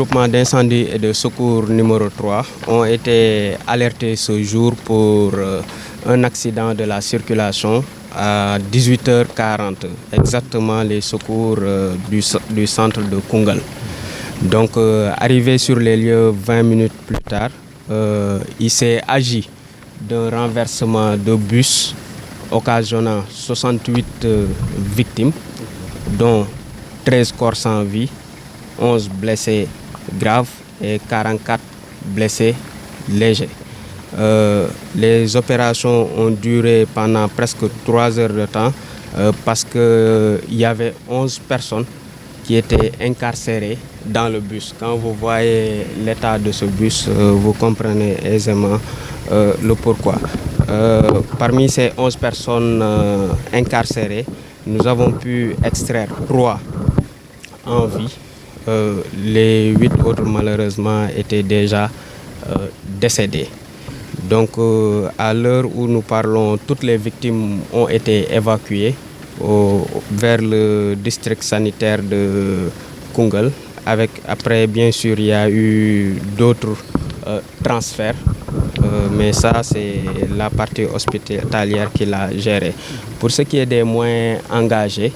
Groupement d'incendie et de secours numéro 3 ont été alertés ce jour pour un accident de la circulation à 18h40, exactement les secours du centre de Koungheul. Donc, arrivé sur les lieux 20 minutes plus tard, il s'est agi d'un renversement de bus occasionnant 68 victimes, dont 13 corps sans vie, 11 blessés graves et 44 blessés légers. Les opérations ont duré pendant presque 3 heures de temps parce qu'il y avait 11 personnes qui étaient incarcérées dans le bus. Quand vous voyez l'état de ce bus, vous comprenez aisément le pourquoi. Parmi ces 11 personnes incarcérées, nous avons pu extraire 3 en vie. Les 8 autres, malheureusement, étaient déjà décédés. Donc, à l'heure où nous parlons, toutes les victimes ont été évacuées vers le district sanitaire de Koungheul. Après, bien sûr, il y a eu d'autres transferts, mais ça, c'est la partie hospitalière qui l'a géré. Pour ce qui est des moyens engagés,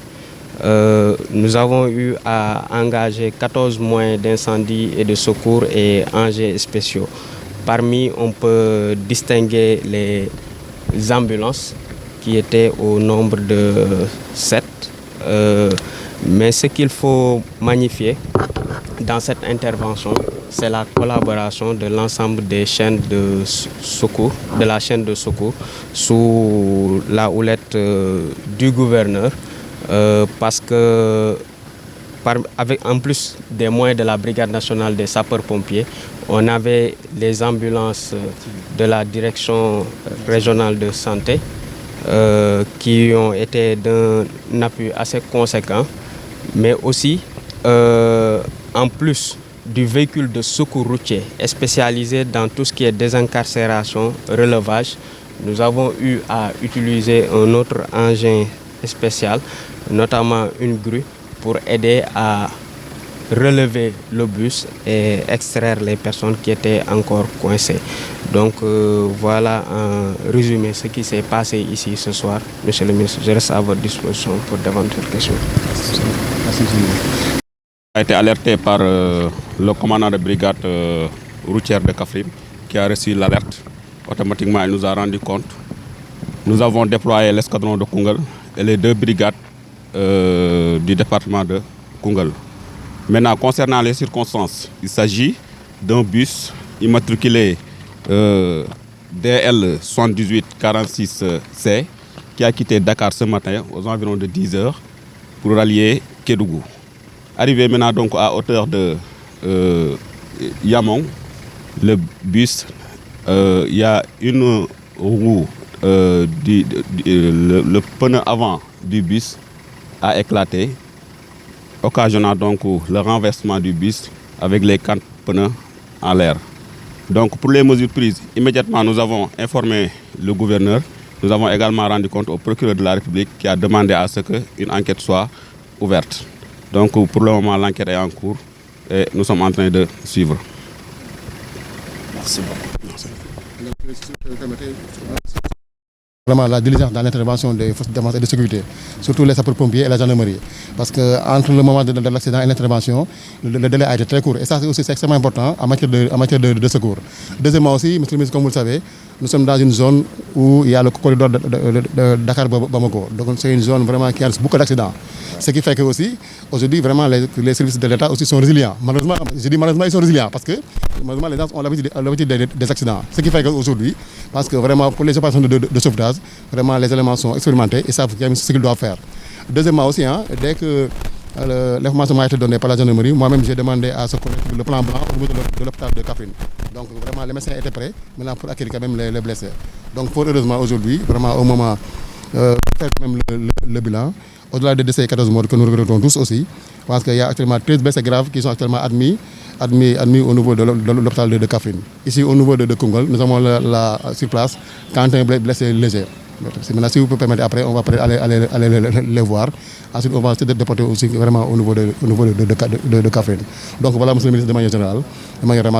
nous avons eu à engager 14 moyens d'incendie et de secours et engins spéciaux. Parmi, on peut distinguer les ambulances qui étaient au nombre de 7. Mais ce qu'il faut magnifier dans cette intervention, c'est la collaboration de l'ensemble des chaînes de secours, de la chaîne de secours, sous la houlette du gouverneur. Parce que en plus des moyens de la Brigade nationale des sapeurs-pompiers, on avait les ambulances de la direction régionale de santé qui ont été d'un appui assez conséquent, mais aussi en plus du véhicule de secours routier spécialisé dans tout ce qui est désincarcération, relevage, nous avons eu à utiliser un autre engin spécial, notamment une grue, pour aider à relever le bus et extraire les personnes qui étaient encore coincées. Donc voilà en résumé ce qui s'est passé ici ce soir. Monsieur le ministre, je reste à votre disposition pour d'éventuelles questions. Merci. A été alerté par le commandant de brigade routière de Kaffrine qui a reçu l'alerte. Automatiquement, il nous a rendu compte. Nous avons déployé l'escadron de Koungheul et les 2 brigades du département de Koungheul. Maintenant, concernant les circonstances, il s'agit d'un bus immatriculé DL 7846C qui a quitté Dakar ce matin aux environs de 10 h pour rallier Kédougou. Arrivé maintenant donc à hauteur de Yamong, le bus, il y a une roue, le pneu avant du bus a éclaté, occasionnant donc le renversement du bus avec les 4 pneus en l'air. Donc pour les mesures prises, immédiatement nous avons informé le gouverneur. Nous avons également rendu compte au procureur de la République qui a demandé à ce qu'une enquête soit ouverte. Donc pour le moment, l'enquête est en cours et nous sommes en train de suivre. Merci beaucoup. Merci. Vraiment la diligence dans l'intervention des forces de défense et de sécurité, surtout les sapeurs-pompiers et la gendarmerie. Parce qu'entre le moment de l'accident et l'intervention, le délai a été très court. Et ça, c'est extrêmement important en matière de secours. Deuxièmement aussi, monsieur le ministre, comme vous le savez, nous sommes dans une zone où il y a le corridor de Dakar-Bamako. Donc c'est une zone vraiment qui a beaucoup d'accidents. Ce qui fait que aussi, aujourd'hui, vraiment, les services de l'État aussi sont résilients. Malheureusement, je dis malheureusement, ils sont résilients parce que malheureusement, les gens ont l'habitude des accidents. Ce qui fait qu'aujourd'hui, parce que vraiment, pour les opérations de sauvetage, vraiment, les éléments sont expérimentés et savent ce qu'ils doivent faire. Deuxièmement aussi, dès que l'information m'a été donnée par la gendarmerie, moi-même, j'ai demandé à ce collègue le plan blanc au niveau de l'hôpital de Kaffrine. Donc, vraiment, les médecins étaient prêts maintenant pour accueillir quand même les blessés. Donc, fort heureusement, aujourd'hui, vraiment, au moment faire quand même le bilan, au-delà des décès 14 morts que nous regrettons tous aussi, parce qu'il y a actuellement 13 blessés graves qui sont actuellement admis au niveau de l'hôpital de Kaffrine. Ici, au niveau de Koungheul, nous avons sur place 41 blessés légers. Maintenant, si vous pouvez permettre, après, on va aller les voir. Ensuite, on va se déporter aussi vraiment au niveau de Kaffrine. Donc voilà, monsieur le ministre, de manière générale,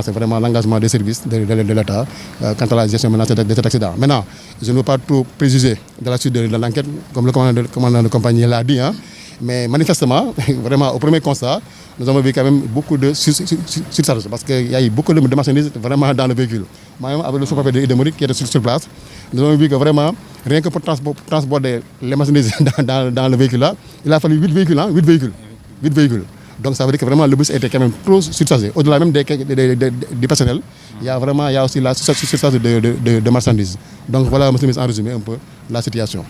c'est vraiment l'engagement des services de l'État quant à la gestion de cet accident. Maintenant, je ne veux pas trop préjuger de la suite de l'enquête, comme le commandant de compagnie l'a dit, hein, mais manifestement, vraiment, au premier constat, nous avons vu quand même beaucoup de surcharge parce qu'il y a eu beaucoup de marchandises vraiment dans le véhicule. Moi-même, avec le sous-préfet de Idemori qui était sur place, nous avons vu que vraiment, rien que pour transporter les marchandises dans le véhicule là, il a fallu 8 véhicules, hein, 8 véhicules. Donc ça veut dire que vraiment le bus était quand même trop surchargé. Au-delà même du personnel, il y a aussi la surcharge de marchandises. Donc voilà, monsieur le ministre, en résumé un peu la situation.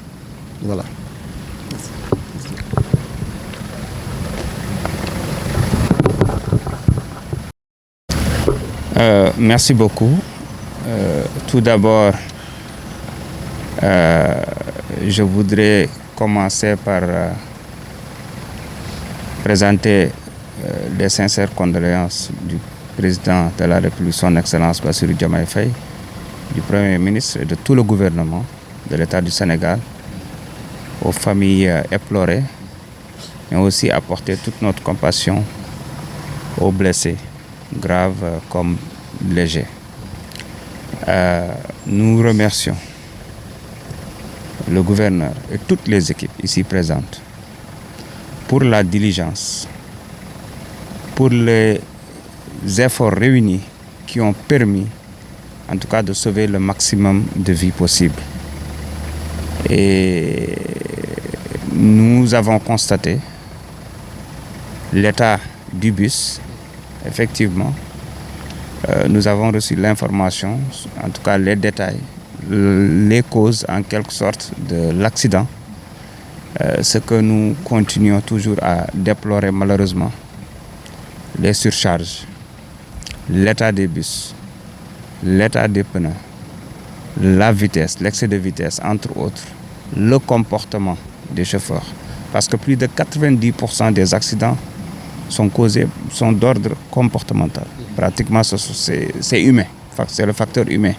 Voilà. Merci beaucoup. Tout d'abord, je voudrais commencer par présenter les sincères condoléances du président de la République, son Excellence Bassirou Diomaye Faye, du Premier ministre et de tout le gouvernement de l'État du Sénégal aux familles éplorées, mais aussi apporter toute notre compassion aux blessés, graves comme légers. Nous remercions le gouverneur et toutes les équipes ici présentes pour la diligence, pour les efforts réunis qui ont permis, en tout cas, de sauver le maximum de vies possibles. Et nous avons constaté l'état du bus. Effectivement, nous avons reçu l'information, en tout cas les détails, les causes en quelque sorte de l'accident. Ce que nous continuons toujours à déplorer malheureusement, les surcharges, l'état des bus, l'état des pneus, la vitesse, l'excès de vitesse, entre autres, le comportement des chauffeurs. Parce que plus de 90% des accidents sont d'ordre comportemental. Pratiquement, c'est humain, c'est le facteur humain.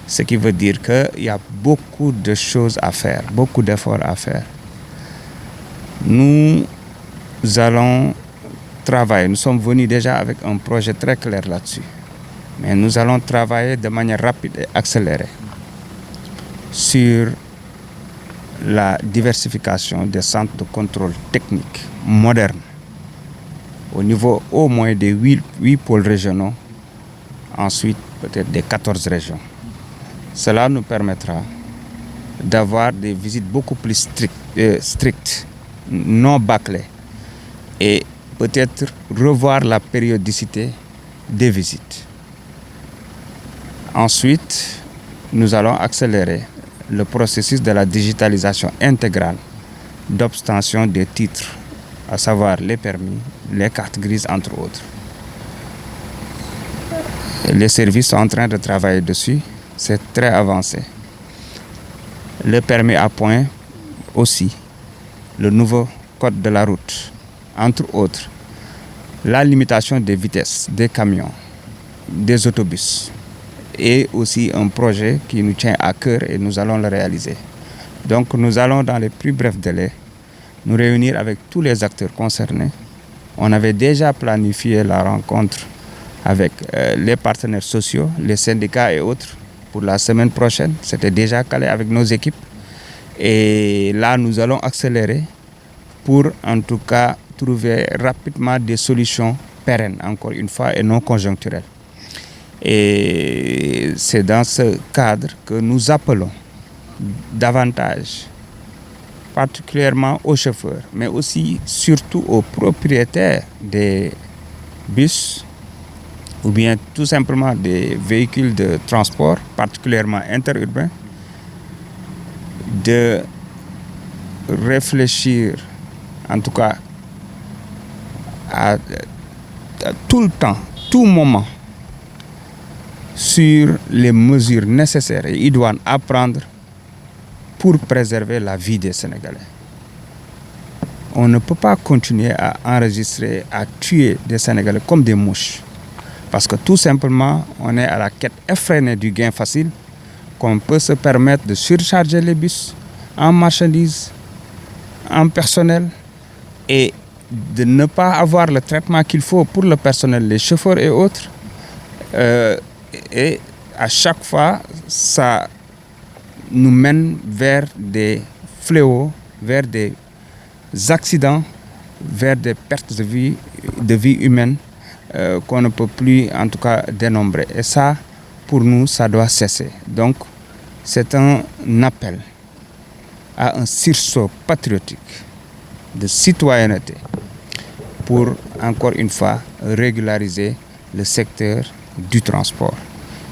Ce qui veut dire qu'il y a beaucoup de choses à faire, beaucoup d'efforts à faire. Nous allons travailler, nous sommes venus déjà avec un projet très clair là-dessus. Mais nous allons travailler de manière rapide et accélérée sur la diversification des centres de contrôle technique modernes au niveau au moins des 8 pôles régionaux, ensuite peut-être des 14 régions. Cela nous permettra d'avoir des visites beaucoup plus strictes, non bâclées, et peut-être revoir la périodicité des visites. Ensuite, nous allons accélérer le processus de la digitalisation intégrale d'obtention des titres, à savoir les permis, les cartes grises, entre autres. Les services sont en train de travailler dessus, c'est très avancé. Le permis à points aussi, le nouveau code de la route, entre autres, la limitation des vitesses des camions, des autobus, et aussi un projet qui nous tient à cœur et nous allons le réaliser. Donc nous allons dans les plus brefs délais nous réunir avec tous les acteurs concernés. On avait déjà planifié la rencontre avec les partenaires sociaux, les syndicats et autres pour la semaine prochaine. C'était déjà calé avec nos équipes. Et là, nous allons accélérer pour en tout cas trouver rapidement des solutions pérennes, encore une fois, et non conjoncturelles. Et c'est dans ce cadre que nous appelons davantage, particulièrement aux chauffeurs, mais aussi surtout aux propriétaires des bus ou bien tout simplement des véhicules de transport, particulièrement interurbains, de réfléchir, en tout cas, à tout le temps, tout moment, sur les mesures nécessaires et idoines à prendre pour préserver la vie des Sénégalais. On ne peut pas continuer à enregistrer, à tuer des Sénégalais comme des mouches. Parce que tout simplement, on est à la quête effrénée du gain facile qu'on peut se permettre de surcharger les bus en marchandises, en personnel, et de ne pas avoir le traitement qu'il faut pour le personnel, les chauffeurs et autres. Et à chaque fois, ça nous mène vers des fléaux, vers des accidents, vers des pertes de vie humaine qu'on ne peut plus en tout cas dénombrer. Et ça, pour nous, ça doit cesser. Donc, c'est un appel à un sursaut patriotique de citoyenneté pour, encore une fois, régulariser le secteur du transport.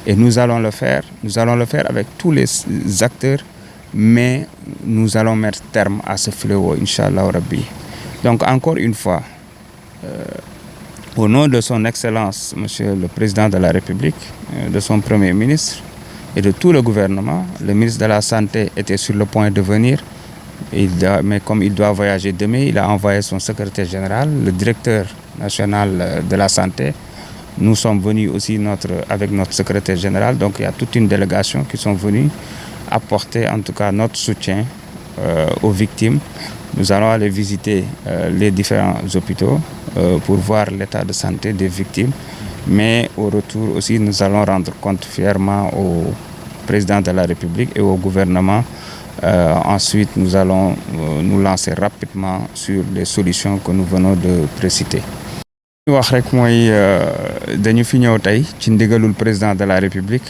Et nous allons le faire avec tous les acteurs, mais nous allons mettre terme à ce fléau, Inch'Allah Rabbi. Donc, encore une fois, au nom de son Excellence, Monsieur le Président de la République, de son Premier ministre et de tout le gouvernement, le ministre de la Santé était sur le point de venir, mais comme il doit voyager demain, il a envoyé son secrétaire général, le directeur national de la Santé. Nous sommes venus aussi avec notre secrétaire général, donc il y a toute une délégation qui sont venus apporter en tout cas notre soutien aux victimes. Nous allons aller visiter les différents hôpitaux pour voir l'état de santé des victimes. Mais au retour aussi, nous allons rendre compte fièrement au président de la République et au gouvernement. Ensuite, nous allons nous lancer rapidement sur les solutions que nous venons de préciter. Li wax rek mooy dañu fi ñëw tey ci ndigalul président de la République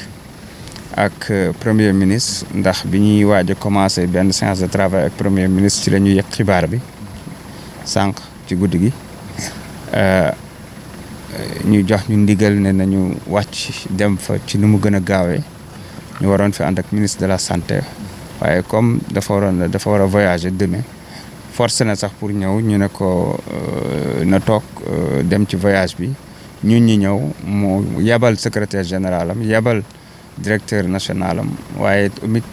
ak premier ministre ndax bi ñuy waaj a commencé benn séance de travail ak premier ministre ci la ñu yegg xibaar bi sànq ci guddi gi ñu jox ñu ndigal ne nañu wàcc dem fa ci nu mu gën a gaawee ñu waroon fi ànd ak ministre de la santé waaye comme dafa war a voyager demain forcé na sax pour ñëw ñu ne ko na toog dem ci voyage bi ñun ñi ñëw mu yabal secrétaire général am yabal directeur national am waaye tamit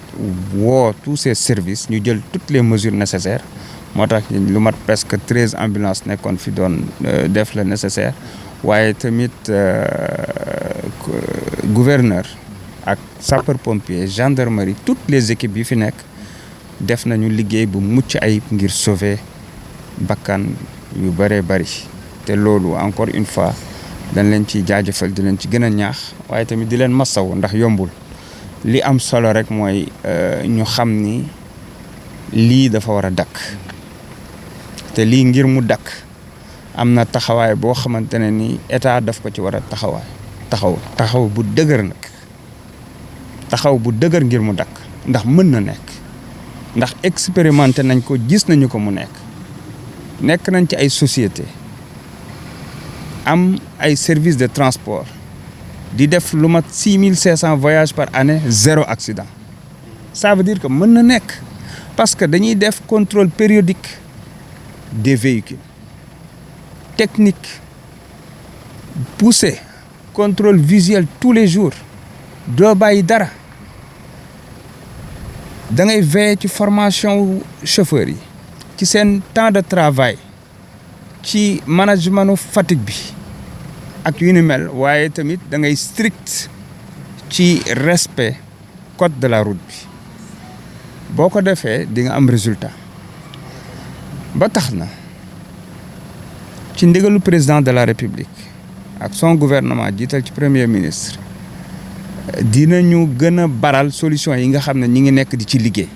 woo tous ces services ñu jël toutes les mesures nécessaires moo tax lu mat presque 13 ambulances nekkoon fi doon def le nécessaire waaye tamit gouverneur ak sapeur pompier gendarmerie toutes les équipes yi fi nekk def nañu liggéey bu mucc ayib ngir sauver bakkan yu bëree bëri te loolu encore une fois dañ leen ci jaajëfal di leen ci gën a ñaax waaye tamit di leen masaw ndax yombul li am solo rek mooy ñu xam ni lii dafa war a dakk te lii ngir mu dakk am na taxawaay boo xamante ne ni état daf ko ci war a taxaw bu dëgër nag taxaw bu dëgër ngir mu dakk ndax mën na nekk ndax expérimenté nañ ko gis nañu ko mu nekk nañ ci ay société am ay services de transport di def lu mat 6500 voyages par année 0 accident ça veut dire que mën na nekk parce que dañuy def contrôle périodique des véhicules technique poussé contrôle visuel tous les jours doo bàyyi dara da ngay veiller ci formation chauffeurs yi ci seen temps de travail ci management fatigue bi ak yu ni mel waaye tamit da ngay strict ci respect code de la route bi boo ko defee di nga am résultat ba tax na ci ndigalu président de la République ak son gouvernement jiital ci premier ministre dinañu gën a baral solution yi nga xam ne ñi ngi nekk di ci liggéey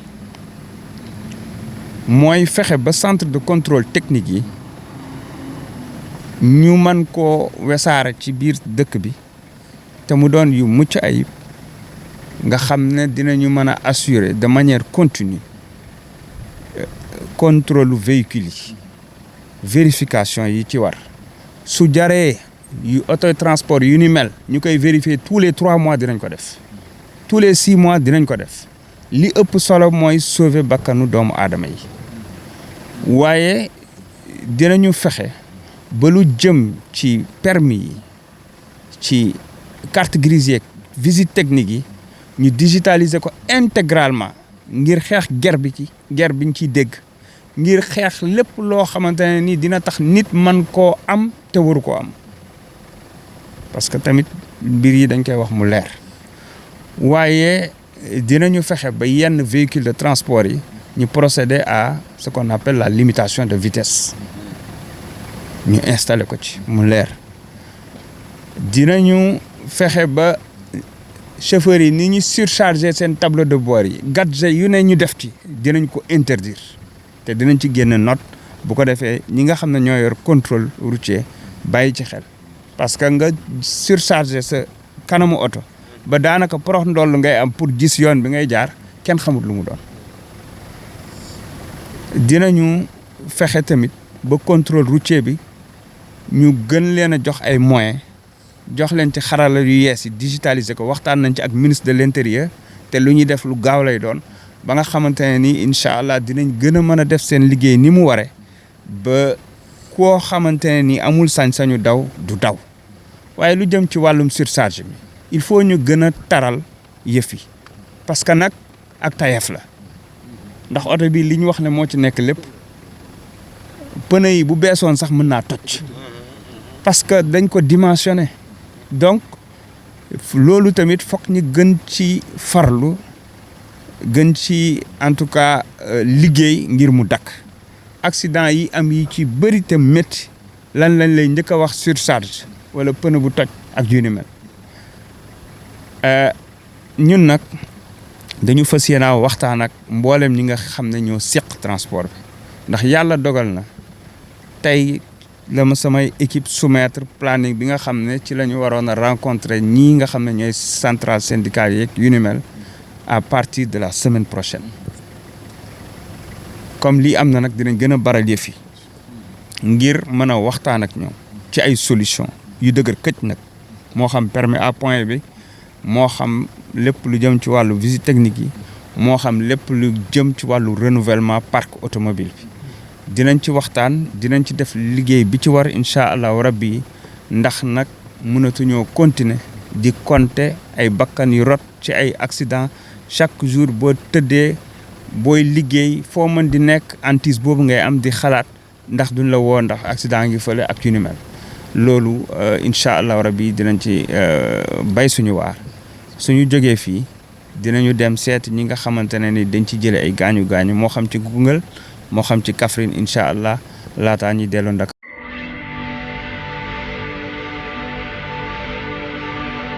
mooy fexe ba centre de contrôle technique yi ñu mën koo wesaare ci biir dëkk bi te mu doon yu mucc ayib nga xam ne dinañu mën a assurer de manière continue contrôle véhicule yi vérification yi ci war su jaree yu auto transport yu ni mel ñu koy vérifier tous les 3 mois dinañ ko def tous les 6 mois dinañ ko def li ëpp solo mooy sauver bakkanu doomu aadama yi waaye dinañu fexe ba lu jëm ci permis yi ci carte grise yeeg visite technique yi ñu digitaliser ko intégralement ngir xeex guerre biñ ciy dégg ngir xeex lépp loo xamante ne ni dina tax nit man koo am te waru koo am parce que tamit mbir yi dañ koy wax mu leer waaye dinañu fexe ba yenn véhicule de transport yi ñu procéder à ce qu'on appelle la limitation de vitesse ñu installer ko ci mu leer dinañu fexe ba chauffeurs yi ni ñu surcharger seen tableau de bord yi gadget yu ne ñu def ci dinañ ko interdire te dinañ ci génn note bu ko defee ñi nga xam ne ñoo yor contrôle routier bàyyi ci xel parce que nga surcharger sa kanamu oto ba daanaka porox ndoll ngay am pour gis yoon bi ngay jaar kenn xamut lu mu doon dinañu fexe tamit ba contrôle routier bi ñu gën leen a jox ay moyens jox leen ci xarala yu yees yi digitaliser ko waxtaan nañ ci ak ministre de l'intérieur te lu ñuy def lu gaaw lay doon ba nga xamante ne ni incha allah dinañ gën a mën a def seen liggéey ni mu waree ba koo xamante ne ni amul sañ-sañu daw du daw waaye lu jëm ci wàllum surcharge bi il faut ñu gën a taral yëf yi parce que nag ak tayef la ndax oto bi li ñu wax ne moo ci nekk lépp pneu yi bu beesoon sax mën naa toj parce que dañ ko dimensionné donc loolu tamit foog ñu gën ci farlu gën ci en tout cas liggéey ngir mu dakk accident yi am yi ci bëri te métti lan lañ lay njëkk a wax surcharge wala pneu bu toj ak yu ni mel ñun nag dañu fas yéene waxtaan ak mboolem ñi nga xam ne ñoo seq transport bi ndax yàlla dogal na tey la ma samay équipe soumettre planning bi nga xam ne ci la ñu waroon a rencontrer ñii nga xam ne ñooy centrale syndicale yeeg yu ni mel à partir de la semaine prochaine comme lii am na nag dinañ gën a baral yëf yi ngir mën a waxtaan ak ñoom ci ay solution yu dëgër këcc nag moo xam permis à point bi moo xam lépp lu jëm ci wàllu visite technique yi moo xam lépp lu jëm ci wàllu renouvellement parc automobile bi dinañ ci waxtaan dinañ ci def liggéey bi ci war incha allahu rabbi ndax nag mënatuñoo continuer di compter ay bakkan yu rot ci ay accident chaque jour boo tëddee booy liggéey foo mën di nekk antis boobu ngay am di xalaat ndax duñ la woo ndax accident ngi fële ak yu ni mel loolu incha allahu rabbi dinañ ci bay suñu waar suñu jógee fii dinañu dem seet ñi nga xamante ne ni dañ ci jëlee ay gaañu moo xam ci Koungheul moo xam ci Kaffrine incha allah laataa ñuy delloo Ndakaaru